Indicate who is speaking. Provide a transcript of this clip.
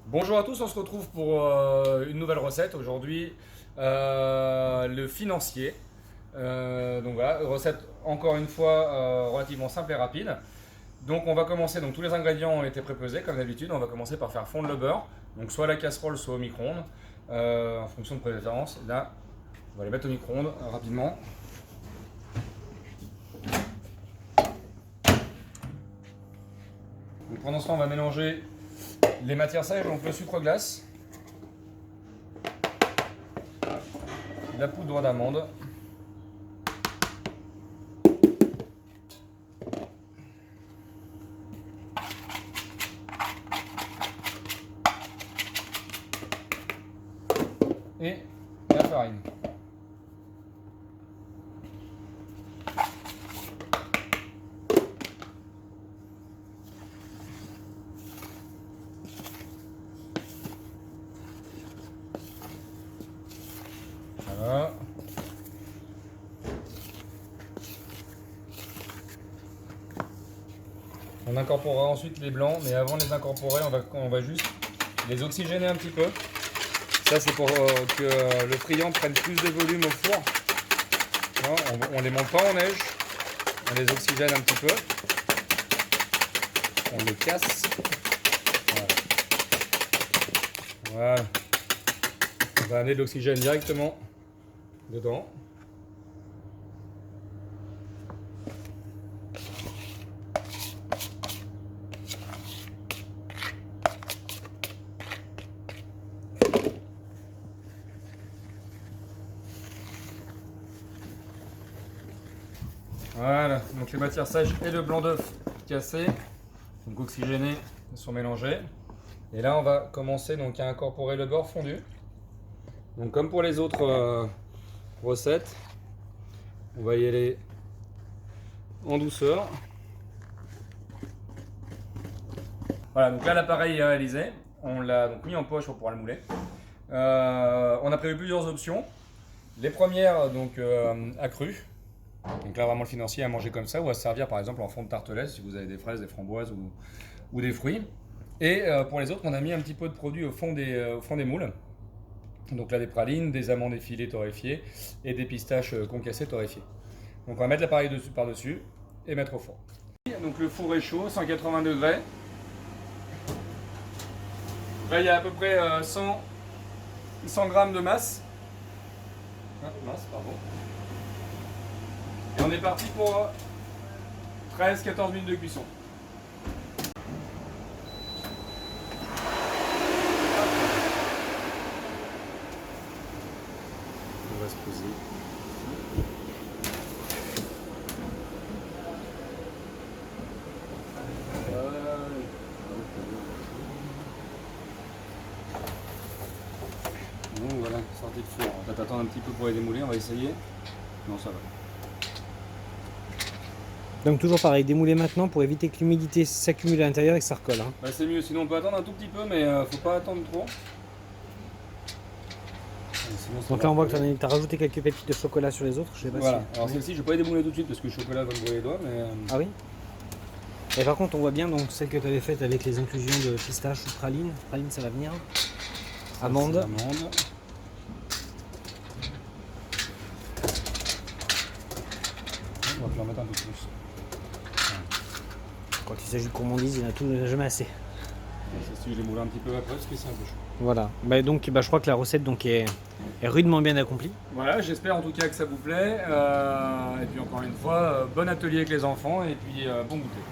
Speaker 1: Bonjour à tous, on se retrouve pour une nouvelle recette. Aujourd'hui, le financier. Donc voilà, recette encore une fois relativement simple et rapide. Donc on va commencer, donc tous les ingrédients ont été prépesés comme d'habitude. On va commencer par faire fondre le beurre, donc soit à la casserole, soit au micro-ondes, en fonction de préférence. Là, on va les mettre au micro-ondes rapidement. Donc pendant ce temps, on va mélanger les matières sèches, donc le sucre glace, la poudre d'amande, et la farine. Voilà. On incorporera ensuite les blancs, mais avant de les incorporer, on va juste les oxygéner un petit peu. Ça, c'est pour que le friand prenne plus de volume au four. On les monte pas en neige, on les oxygène un petit peu. On les casse. Voilà. Voilà. On va amener de l'oxygène directement dedans. Voilà, donc les matières sèches et le blanc d'œuf cassé, donc oxygéné, sont mélangés. Et là, on va commencer donc à incorporer le beurre fondu. Donc comme pour les autres recettes, on va y aller en douceur. Voilà, donc là l'appareil est réalisé. On l'a donc mis en poche pour pouvoir le mouler. On a prévu plusieurs options. Les premières, donc accrues. Donc là, vraiment le financier à manger comme ça ou à se servir par exemple en fond de tartelette si vous avez des fraises, des framboises ou des fruits. Et pour les autres, on a mis un petit peu de produit au fond des moules. Donc là, des pralines, des amandes effilées torréfiées et des pistaches concassées torréfiées. Donc on va mettre l'appareil dessus par-dessus et mettre au four. Donc le four est chaud, 180 degrés. Là, il y a à peu près 100 grammes de masse. Pardon. Et on est parti pour 13-14 minutes de cuisson. On va se poser. Donc voilà, sortie de four. On va t'attendre un petit peu pour les démouler, on va essayer. Non, ça va.
Speaker 2: Donc toujours pareil, démouler maintenant pour éviter que l'humidité s'accumule à l'intérieur et que ça recolle. Hein.
Speaker 1: Bah, c'est mieux, sinon on peut attendre un tout petit peu, mais faut pas attendre trop.
Speaker 2: Donc là on voit que tu as rajouté quelques pépites de chocolat sur les autres. Je sais pas
Speaker 1: Voilà,
Speaker 2: si...
Speaker 1: alors celle-ci je vais pas les démouler tout de suite parce que le chocolat va me brûler les doigts, mais...
Speaker 2: Ah oui. Et par contre on voit bien donc celle que tu avais faite avec les inclusions de pistache ou praline. Praline ça va venir. Amande.
Speaker 1: Amande. On va te en mettre un peu plus.
Speaker 2: Quand il s'agit de gourmandise, il n'y en a tout, jamais assez.
Speaker 1: Si je les moule un petit peu après parce que c'est un peu chaud.
Speaker 2: Voilà. Donc je crois que la recette donc est rudement bien accomplie.
Speaker 1: Voilà, j'espère en tout cas que ça vous plaît. Et puis encore une fois, bon atelier avec les enfants et puis bon goûter.